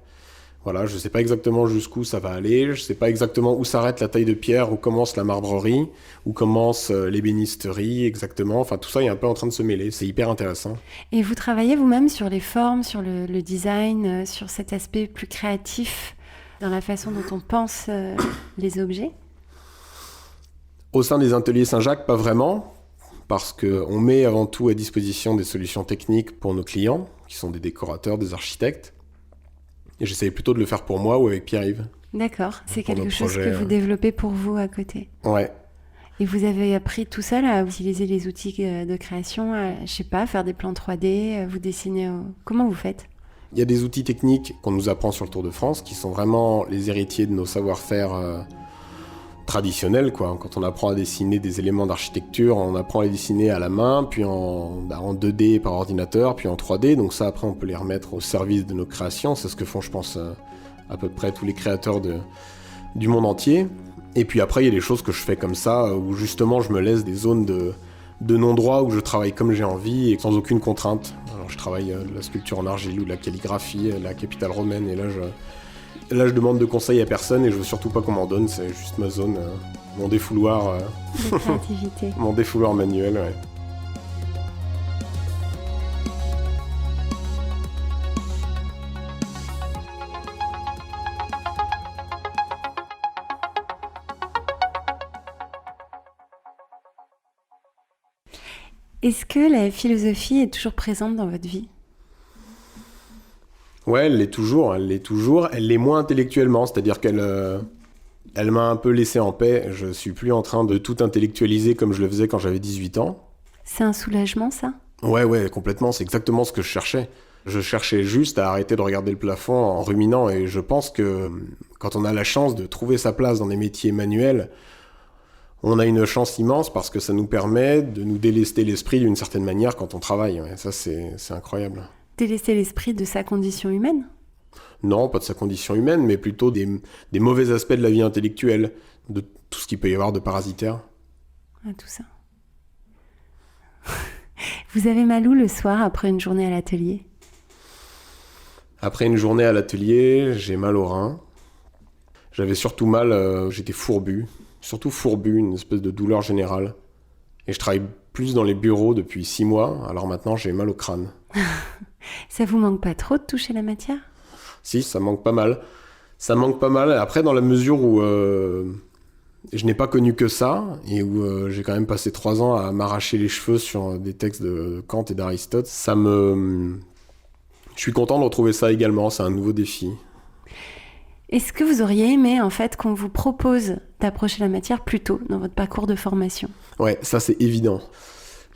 Voilà, je ne sais pas exactement jusqu'où ça va aller, je ne sais pas exactement où s'arrête la taille de pierre, où commence la marbrerie, où commence l'ébénisterie exactement. Enfin, tout ça est un peu en train de se mêler, c'est hyper intéressant. Et vous travaillez vous-même sur les formes, sur le design, sur cet aspect plus créatif dans la façon dont on pense les objets ? Au sein des ateliers Saint-Jacques, pas vraiment, parce qu'on met avant tout à disposition des solutions techniques pour nos clients, qui sont des décorateurs, des architectes. Et j'essayais plutôt de le faire pour moi ou avec Pierre-Yves. D'accord, c'est quelque chose que vous développez pour vous à côté. Ouais. Et vous avez appris tout seul à utiliser les outils de création, je sais pas, faire des plans 3D, vous dessiner... Comment vous faites ? Il y a des outils techniques qu'on nous apprend sur le Tour de France qui sont vraiment les héritiers de nos savoir-faire traditionnels, quoi. Quand on apprend à dessiner des éléments d'architecture, on apprend à les dessiner à la main, puis en 2D par ordinateur, puis en 3D. Donc ça, après, on peut les remettre au service de nos créations. C'est ce que font, je pense, à peu près tous les créateurs du monde entier. Et puis après, il y a des choses que je fais comme ça, où justement, je me laisse des zones de non-droit, où je travaille comme j'ai envie et sans aucune contrainte. Alors je travaille la sculpture en argile ou la calligraphie, la capitale romaine, et là Là, je demande de conseils à personne et je veux surtout pas qu'on m'en donne, c'est juste ma zone, mon défouloir. De créativité. Mon défouloir manuel, ouais. Est-ce que la philosophie est toujours présente dans votre vie ? Ouais, elle l'est toujours. Elle l'est moins intellectuellement, c'est-à-dire elle m'a un peu laissé en paix. Je suis plus en train de tout intellectualiser comme je le faisais quand j'avais 18 ans. C'est un soulagement, ça ? Ouais, complètement. C'est exactement ce que je cherchais. Je cherchais juste à arrêter de regarder le plafond en ruminant. Et je pense que quand on a la chance de trouver sa place dans des métiers manuels, on a une chance immense parce que ça nous permet de nous délester l'esprit d'une certaine manière quand on travaille. Ouais, ça, c'est incroyable. Délester l'esprit de sa condition humaine ? Non, pas de sa condition humaine, mais plutôt des mauvais aspects de la vie intellectuelle, de tout ce qu'il peut y avoir de parasitaire. Ah, tout ça. Vous avez mal où le soir après une journée à l'atelier ? Après une journée à l'atelier, j'ai mal au rein. J'avais surtout mal, j'étais fourbu. Surtout fourbu, une espèce de douleur générale. Et je travaille plus dans les bureaux depuis 6 mois, alors maintenant j'ai mal au crâne. Ça vous manque pas trop de toucher la matière ? Si, ça manque pas mal. Ça manque pas mal. Après, dans la mesure où je n'ai pas connu que ça, et où j'ai quand même passé 3 ans à m'arracher les cheveux sur des textes de Kant et d'Aristote, je suis content de retrouver ça également, c'est un nouveau défi. Est-ce que vous auriez aimé, en fait, qu'on vous propose d'approcher la matière plus tôt dans votre parcours de formation ? Ouais, ça c'est évident.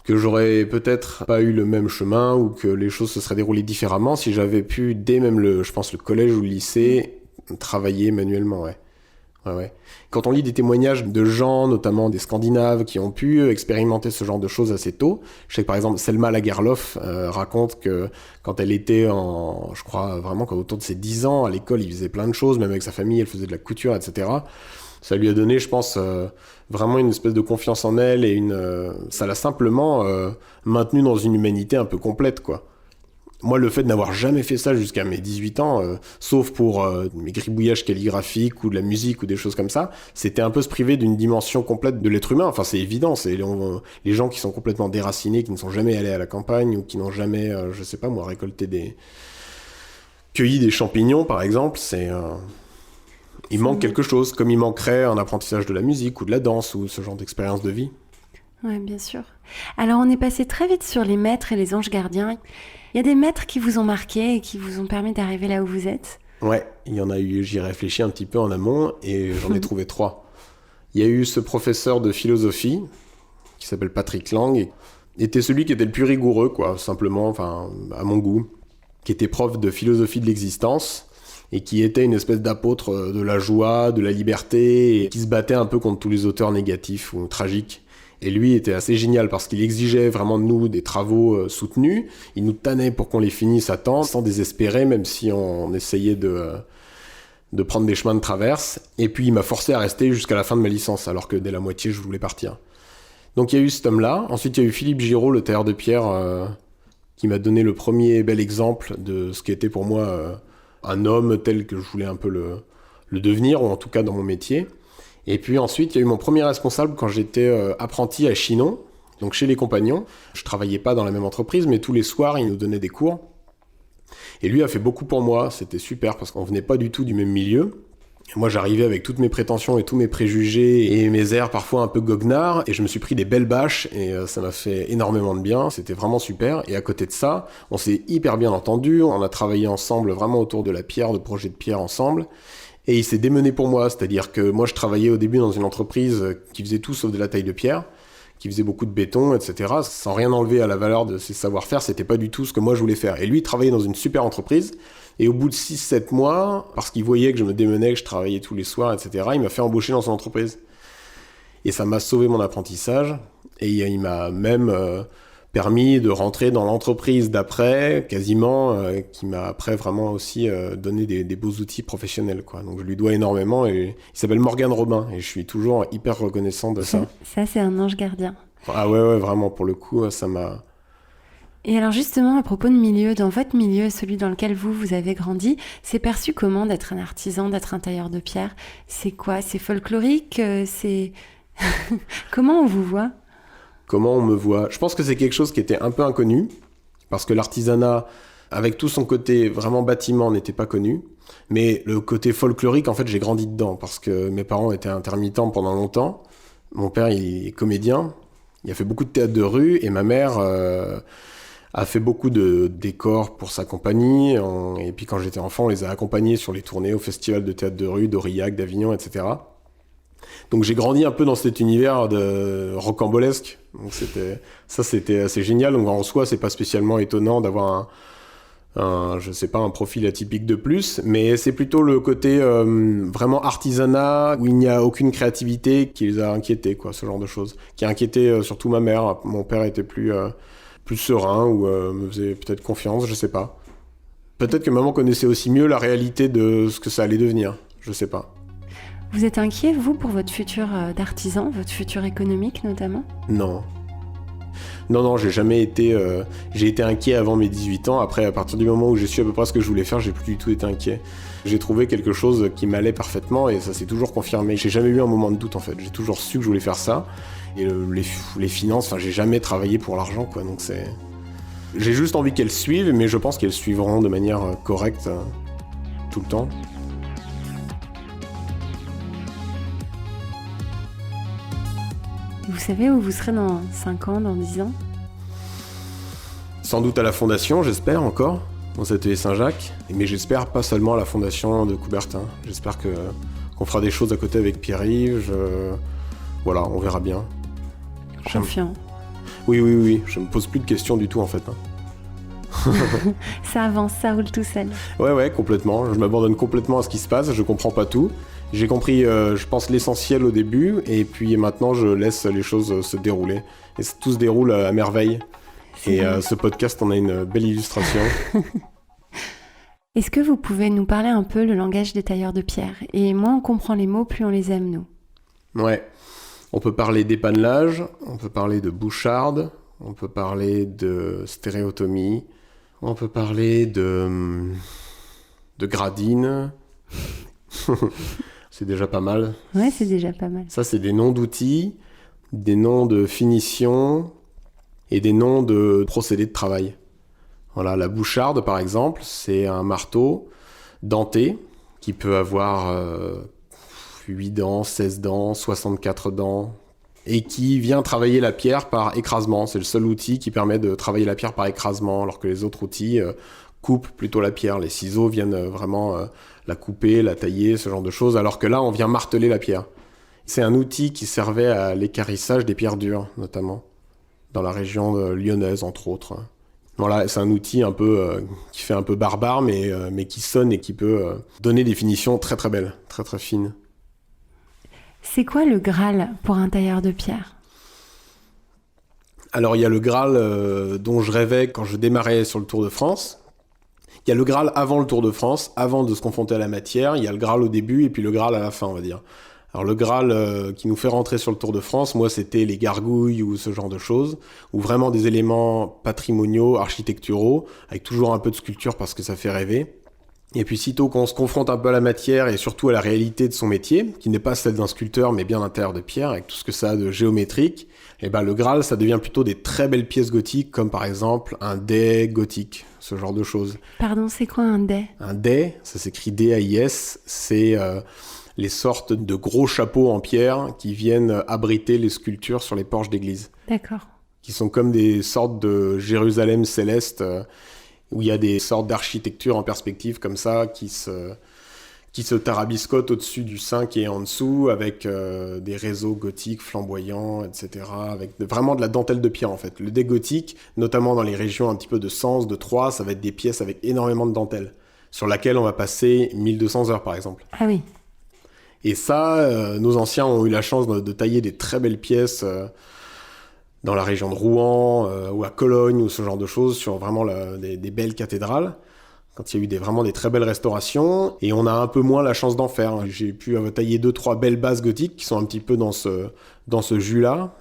Que j'aurais peut-être pas eu le même chemin ou que les choses se seraient déroulées différemment si j'avais pu, dès même le collège ou le lycée, travailler manuellement, ouais. Ouais. Quand on lit des témoignages de gens, notamment des Scandinaves, qui ont pu expérimenter ce genre de choses assez tôt, je sais que par exemple Selma Lagerlöf raconte que quand elle était je crois vraiment autour de ses 10 ans, à l'école, il faisait plein de choses, même avec sa famille, elle faisait de la couture, etc. Ça lui a donné, je pense, vraiment une espèce de confiance en elle et ça l'a simplement maintenue dans une humanité un peu complète, quoi. Moi, le fait de n'avoir jamais fait ça jusqu'à mes 18 ans, sauf pour mes gribouillages calligraphiques ou de la musique ou des choses comme ça, c'était un peu se priver d'une dimension complète de l'être humain. Enfin, c'est évident, c'est les gens qui sont complètement déracinés, qui ne sont jamais allés à la campagne ou qui n'ont jamais, je sais pas moi, cueilli des champignons, par exemple, il manque quelque chose, comme il manquerait un apprentissage de la musique ou de la danse ou ce genre d'expérience de vie. Oui, bien sûr. Alors, on est passé très vite sur les maîtres et les anges gardiens. Il y a des maîtres qui vous ont marqué et qui vous ont permis d'arriver là où vous êtes ? Ouais, il y en a eu, j'y réfléchis un petit peu en amont et j'en ai trouvé 3. Il y a eu ce professeur de philosophie qui s'appelle Patrick Lang, et était celui qui était le plus rigoureux, quoi, simplement, enfin, à mon goût, qui était prof de philosophie de l'existence et qui était une espèce d'apôtre de la joie, de la liberté, et qui se battait un peu contre tous les auteurs négatifs ou tragiques. Et lui était assez génial parce qu'il exigeait vraiment de nous des travaux soutenus. Il nous tannait pour qu'on les finisse à temps, sans désespérer, même si on essayait de prendre des chemins de traverse. Et puis il m'a forcé à rester jusqu'à la fin de ma licence, alors que dès la moitié, je voulais partir. Donc il y a eu cet homme-là. Ensuite, il y a eu Philippe Giraud, le tailleur de pierre, qui m'a donné le premier bel exemple de ce qui était pour moi un homme tel que je voulais un peu le devenir, ou en tout cas dans mon métier. Et puis ensuite, il y a eu mon premier responsable quand j'étais apprenti à Chinon, donc chez les Compagnons. Je travaillais pas dans la même entreprise, mais tous les soirs, il nous donnait des cours. Et lui a fait beaucoup pour moi, c'était super, parce qu'on venait pas du tout du même milieu. Et moi, j'arrivais avec toutes mes prétentions et tous mes préjugés et mes airs parfois un peu goguenards, et je me suis pris des belles bâches, et ça m'a fait énormément de bien, c'était vraiment super. Et à côté de ça, on s'est hyper bien entendus, on a travaillé ensemble vraiment autour de la pierre, de projets de pierre ensemble. Et il s'est démené pour moi, c'est-à-dire que moi je travaillais au début dans une entreprise qui faisait tout sauf de la taille de pierre, qui faisait beaucoup de béton, etc. Sans rien enlever à la valeur de ses savoir-faire, c'était pas du tout ce que moi je voulais faire. Et lui, il travaillait dans une super entreprise, et au bout de 6-7 mois, parce qu'il voyait que je me démenais, que je travaillais tous les soirs, etc., il m'a fait embaucher dans son entreprise. Et ça m'a sauvé mon apprentissage, et il m'a même permis de rentrer dans l'entreprise d'après, quasiment, qui m'a après vraiment aussi donné des beaux outils professionnels, quoi. Donc je lui dois énormément, et il s'appelle Morgane Robin, et je suis toujours hyper reconnaissant de ça. Ça, c'est un ange gardien. Ah ouais, vraiment, pour le coup, ça m'a Et alors justement, à propos de milieu, dans votre milieu, celui dans lequel vous avez grandi, c'est perçu comment d'être un artisan, d'être un tailleur de pierre? C'est quoi? C'est folklorique? C'est... Comment on vous voit? Comment on me voit? Je pense que c'est quelque chose qui était un peu inconnu, parce que l'artisanat, avec tout son côté vraiment bâtiment, n'était pas connu. Mais le côté folklorique, en fait, j'ai grandi dedans, parce que mes parents étaient intermittents pendant longtemps. Mon père, il est comédien, il a fait beaucoup de théâtre de rue, et ma mère... a fait beaucoup de décors pour sa compagnie. Et puis quand j'étais enfant, on les a accompagnés sur les tournées au festival de théâtre de rue d'Aurillac, d'Avignon, etc. Donc j'ai grandi un peu dans cet univers de rocambolesque. Donc c'était assez génial. Donc en soi, c'est pas spécialement étonnant d'avoir je sais pas, un profil atypique de plus, mais c'est plutôt le côté vraiment artisanat, où il n'y a aucune créativité qui les a inquiétés, quoi, ce genre de choses. Qui a inquiété surtout ma mère. Mon père était plus serein ou me faisait peut-être confiance, je sais pas. Peut-être que maman connaissait aussi mieux la réalité de ce que ça allait devenir, je sais pas. Vous êtes inquiet, vous, pour votre futur d'artisan, votre futur économique notamment? Non. Non, j'ai jamais été... j'ai été inquiet avant mes 18 ans. Après, à partir du moment où j'ai su à peu près ce que je voulais faire, j'ai plus du tout été inquiet. J'ai trouvé quelque chose qui m'allait parfaitement et ça s'est toujours confirmé. J'ai jamais eu un moment de doute, en fait. J'ai toujours su que je voulais faire ça. Et les finances, enfin, j'ai jamais travaillé pour l'argent, quoi. Donc c'est... J'ai juste envie qu'elles suivent, mais je pense qu'elles suivront de manière correcte tout le temps. Vous savez où vous serez dans 5 ans, dans 10 ans? Sans doute à la fondation, j'espère encore, dans cet atelier Saint-Jacques. Mais j'espère pas seulement à la fondation de Coubertin. J'espère qu'on fera des choses à côté avec Pierre-Yves. Voilà, on verra bien. Confiant. Oui, je me pose plus de questions du tout en fait. Ça avance, ça roule tout seul. Ouais, complètement. Je m'abandonne complètement à ce qui se passe, je comprends pas tout. J'ai compris, je pense, l'essentiel au début, et puis maintenant je laisse les choses se dérouler. Et tout se déroule à merveille. Et ce podcast en a une belle illustration. Est-ce que vous pouvez nous parler un peu le langage des tailleurs de pierre? Et moins on comprend les mots, plus on les aime, nous. Ouais. On peut parler d'épannelage, on peut parler de boucharde, on peut parler de stéréotomie, on peut parler de gradine. C'est déjà pas mal. Ouais, c'est déjà pas mal. Ça, c'est des noms d'outils, des noms de finition et des noms de procédés de travail. Voilà, la boucharde, par exemple, c'est un marteau denté qui peut avoir 8 dents, 16 dents, 64 dents, et qui vient travailler la pierre par écrasement. C'est le seul outil qui permet de travailler la pierre par écrasement, alors que les autres outils coupent plutôt la pierre. Les ciseaux viennent vraiment la couper, la tailler, ce genre de choses, alors que là, on vient marteler la pierre. C'est un outil qui servait à l'équarrissage des pierres dures, notamment, dans la région lyonnaise, entre autres. Voilà, c'est un outil un peu qui fait un peu barbare, mais qui sonne et qui peut donner des finitions très très belles, très très fines. C'est quoi le Graal pour un tailleur de pierre? Alors il y a le Graal dont je rêvais quand je démarrais sur le Tour de France. Il y a le Graal avant le Tour de France, avant de se confronter à la matière. Il y a le Graal au début et puis le Graal à la fin, on va dire. Alors le Graal qui nous fait rentrer sur le Tour de France, moi c'était les gargouilles ou ce genre de choses, ou vraiment des éléments patrimoniaux, architecturaux, avec toujours un peu de sculpture parce que ça fait rêver. Et puis sitôt qu'on se confronte un peu à la matière et surtout à la réalité de son métier, qui n'est pas celle d'un sculpteur mais bien d'un tailleur de pierre, avec tout ce que ça a de géométrique, et ben le Graal ça devient plutôt des très belles pièces gothiques, comme par exemple un dais gothique, ce genre de choses. Pardon, c'est quoi un dais? Un dais, ça s'écrit D-A-I-S, c'est les sortes de gros chapeaux en pierre qui viennent abriter les sculptures sur les porches d'église. D'accord. Qui sont comme des sortes de Jérusalem céleste, où il y a des sortes d'architecture en perspective comme ça qui se tarabiscotent au-dessus du saint qui est en dessous, avec des réseaux gothiques flamboyants, etc. Avec vraiment de la dentelle de pierre en fait. Le dais gothique, notamment dans les régions un petit peu de Sens, de Troyes, ça va être des pièces avec énormément de dentelle, sur laquelle on va passer 1200 heures par exemple. Ah oui. Et ça, nos anciens ont eu la chance de tailler des très belles pièces dans la région de Rouen ou à Cologne ou ce genre de choses, sur vraiment des belles cathédrales, quand il y a eu vraiment des très belles restaurations, et on a un peu moins la chance d'en faire. J'ai pu tailler 2-3 belles bases gothiques qui sont un petit peu dans ce jus-là,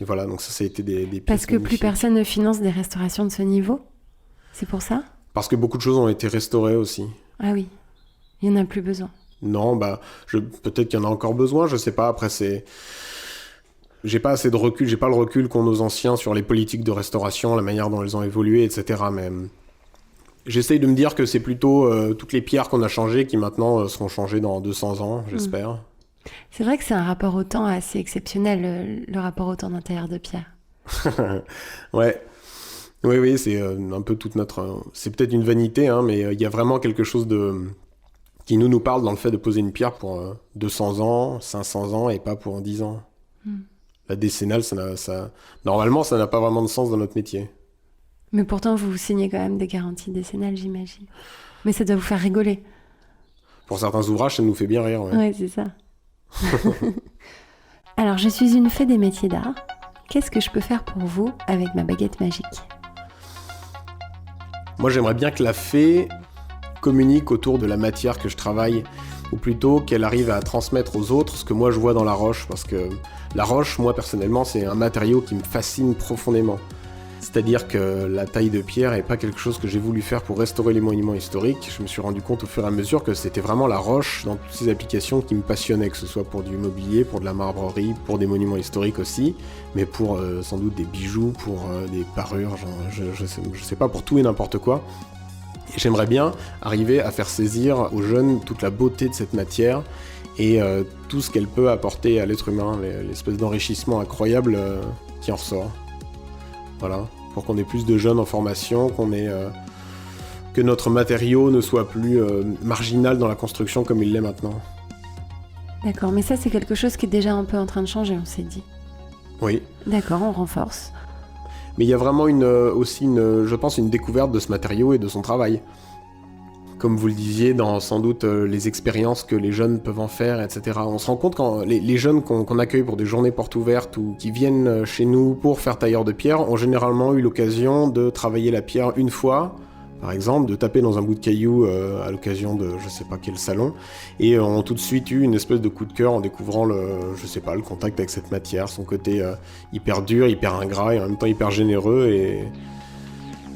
Et voilà, donc ça a été des pièces Parce que magnifiques. plus personne ne finance des restaurations de ce niveau? C'est pour ça? Parce que beaucoup de choses ont été restaurées aussi. Ah oui, il n'y en a plus besoin. Non, peut-être qu'il y en a encore besoin, je sais pas. Après, j'ai pas assez de recul, j'ai pas le recul qu'ont nos anciens sur les politiques de restauration, la manière dont elles ont évolué, etc. Mais j'essaye de me dire que c'est plutôt toutes les pierres qu'on a changées qui maintenant seront changées dans 200 ans, j'espère. C'est vrai que c'est un rapport au temps assez exceptionnel, le rapport au temps d'intérieur de pierre. Ouais. Oui, c'est un peu toute notre... c'est peut-être une vanité, hein, mais il y a vraiment quelque chose qui nous parle dans le fait de poser une pierre pour 200 ans, 500 ans et pas pour 10 ans. La décennale, normalement, ça n'a pas vraiment de sens dans notre métier. Mais pourtant, vous signez quand même des garanties décennales, j'imagine. Mais ça doit vous faire rigoler. Pour certains ouvrages, ça nous fait bien rire. Ouais. Oui, c'est ça. Alors, je suis une fée des métiers d'art. Qu'est-ce que je peux faire pour vous avec ma baguette magique? Moi, j'aimerais bien que la fée communique autour de la matière que je travaille, ou plutôt qu'elle arrive à transmettre aux autres ce que moi je vois dans la roche, parce que la roche, moi personnellement, c'est un matériau qui me fascine profondément. C'est-à-dire que la taille de pierre n'est pas quelque chose que j'ai voulu faire pour restaurer les monuments historiques. Je me suis rendu compte au fur et à mesure que c'était vraiment la roche dans toutes ses applications qui me passionnaient, que ce soit pour du mobilier, pour de la marbrerie, pour des monuments historiques aussi, mais pour sans doute des bijoux, pour des parures, je sais pas, pour tout et n'importe quoi. Et j'aimerais bien arriver à faire saisir aux jeunes toute la beauté de cette matière et tout ce qu'elle peut apporter à l'être humain, l'espèce d'enrichissement incroyable qui en ressort. Voilà, pour qu'on ait plus de jeunes en formation, que notre matériau ne soit plus marginal dans la construction comme il l'est maintenant. D'accord, mais ça c'est quelque chose qui est déjà un peu en train de changer, on s'est dit. Oui. D'accord, on renforce. Mais il y a vraiment je pense, une découverte de ce matériau et de son travail. Comme vous le disiez, dans sans doute les expériences que les jeunes peuvent en faire, etc. On se rend compte quand les jeunes qu'on accueille pour des journées portes ouvertes ou qui viennent chez nous pour faire tailleur de pierre ont généralement eu l'occasion de travailler la pierre une fois, par exemple, de taper dans un bout de caillou à l'occasion de je sais pas quel salon, et ont tout de suite eu une espèce de coup de cœur en découvrant le contact avec cette matière, son côté hyper dur, hyper ingrat et en même temps hyper généreux et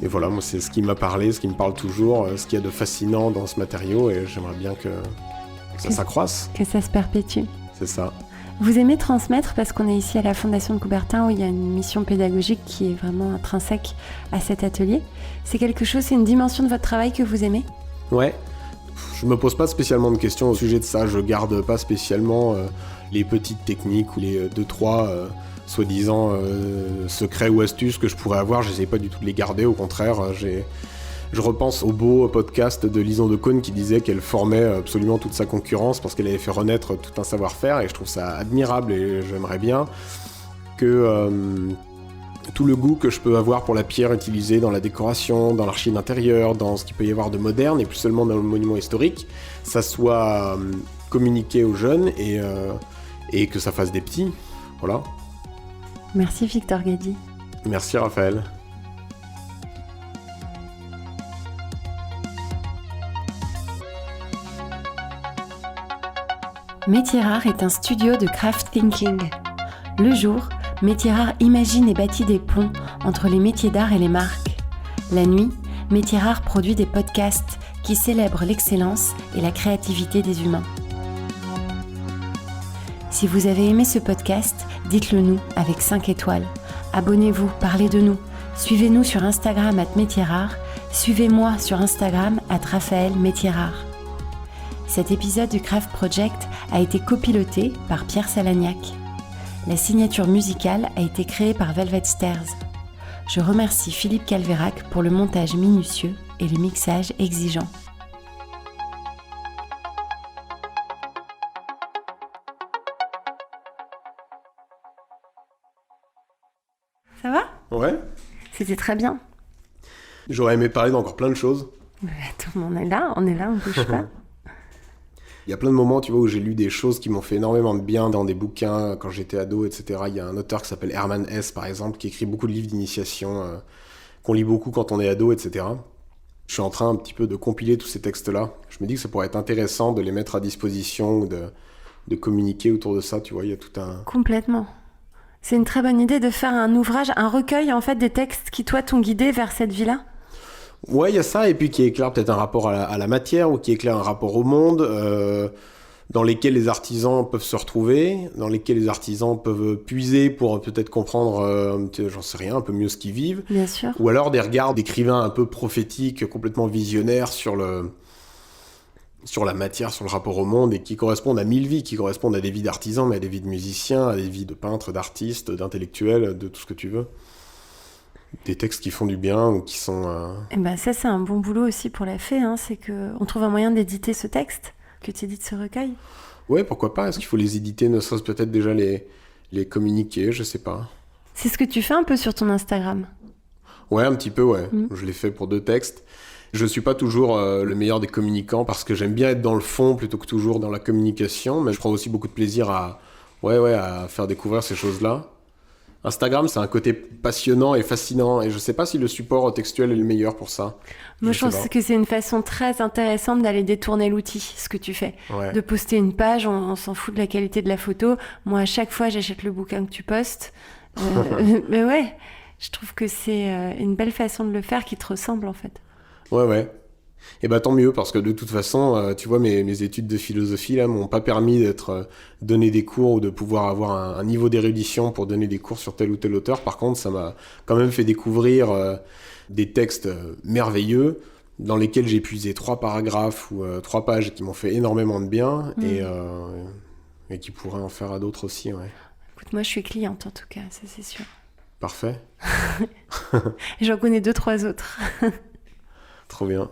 voilà, moi c'est ce qui m'a parlé, ce qui me parle toujours, ce qu'il y a de fascinant dans ce matériau et j'aimerais bien que ça s'accroisse. Que ça se perpétue. C'est ça. Vous aimez transmettre parce qu'on est ici à la Fondation de Coubertin où il y a une mission pédagogique qui est vraiment intrinsèque à cet atelier. C'est une dimension de votre travail que vous aimez? Ouais. Je me pose pas spécialement de questions au sujet de ça, je garde pas spécialement les petites techniques ou les 2-3 soi-disant secrets ou astuces que je pourrais avoir, j'essaie pas du tout de les garder, au contraire, je repense au beau podcast de Lison de Caunes qui disait qu'elle formait absolument toute sa concurrence parce qu'elle avait fait renaître tout un savoir-faire et je trouve ça admirable et j'aimerais bien que tout le goût que je peux avoir pour la pierre utilisée dans la décoration, dans l'archi d'intérieur, dans ce qu'il peut y avoir de moderne et plus seulement dans le monument historique, ça soit communiqué aux jeunes et que ça fasse des petits, voilà. Merci Victor Guedy. Merci Raphaël. Métiers Rares est un studio de craft thinking. Le jour, Métiers Rares imagine et bâtit des ponts entre les métiers d'art et les marques. La nuit, Métiers Rares produit des podcasts qui célèbrent l'excellence et la créativité des humains. Si vous avez aimé ce podcast, dites-le nous avec 5 étoiles. Abonnez-vous, parlez de nous. Suivez-nous sur Instagram @métiersrares. Suivez-moi sur Instagram @RaphaëlMétiersRares. Cet épisode du Craft Project a été copiloté par Pierre Salagnac. La signature musicale a été créée par Velvet Stairs. Je remercie Philippe Calvérac pour le montage minutieux et le mixage exigeant. Ça va ? Ouais. C'était très bien. J'aurais aimé parler d'encore plein de choses. Attends, on est là, on bouge pas. Il y a plein de moments, tu vois, où j'ai lu des choses qui m'ont fait énormément de bien dans des bouquins quand j'étais ado, etc. Il y a un auteur qui s'appelle Hermann Hesse, par exemple, qui écrit beaucoup de livres d'initiation, qu'on lit beaucoup quand on est ado, etc. Je suis en train un petit peu de compiler tous ces textes-là. Je me dis que ça pourrait être intéressant de les mettre à disposition ou de communiquer autour de ça, tu vois, il y a tout un... Complètement. C'est une très bonne idée de faire un ouvrage, un recueil en fait des textes qui toi t'ont guidé vers cette vie-là. Ouais, il y a ça, et puis qui éclaire peut-être un rapport à la matière, ou qui éclaire un rapport au monde, dans lesquels les artisans peuvent se retrouver, dans lesquels les artisans peuvent puiser pour peut-être comprendre, j'en sais rien, un peu mieux ce qu'ils vivent. Bien sûr. Ou alors des regards d'écrivains un peu prophétiques, complètement visionnaires sur la matière, sur le rapport au monde, et qui correspondent à 1000 vies, qui correspondent à des vies d'artisans, mais à des vies de musiciens, à des vies de peintres, d'artistes, d'intellectuels, de tout ce que tu veux. Des textes qui font du bien ou qui sont... Et ben ça, c'est un bon boulot aussi pour la fée, hein, c'est qu'on trouve un moyen d'éditer ce texte, que tu édites ce recueil. Ouais, pourquoi pas? Est-ce qu'il faut les éditer, ne serait-ce peut-être déjà les communiquer, je sais pas. C'est ce que tu fais un peu sur ton Instagram. Ouais, un petit peu, ouais. Je l'ai fait pour 2 textes. Je suis pas toujours le meilleur des communicants parce que j'aime bien être dans le fond plutôt que toujours dans la communication, mais je prends aussi beaucoup de plaisir à faire découvrir ces choses-là. Instagram, c'est un côté passionnant et fascinant, et je sais pas si le support textuel est le meilleur pour ça. Moi, je pense que c'est une façon très intéressante d'aller détourner l'outil, ce que tu fais. Ouais. De poster une page, on s'en fout de la qualité de la photo. Moi, à chaque fois, j'achète le bouquin que tu postes. Mais ouais, je trouve que c'est une belle façon de le faire qui te ressemble, en fait. Ouais. Et bah tant mieux, parce que de toute façon, tu vois, mes études de philosophie là m'ont pas permis d'être donner des cours ou de pouvoir avoir un niveau d'érudition pour donner des cours sur tel ou tel auteur. Par contre, ça m'a quand même fait découvrir des textes merveilleux dans lesquels j'ai puisé 3 paragraphes ou 3 pages qui m'ont fait énormément de bien et qui pourraient en faire à d'autres aussi, ouais. Écoute, moi, je suis cliente en tout cas, ça c'est sûr. Parfait. J'en connais 2-3 autres. Trop bien.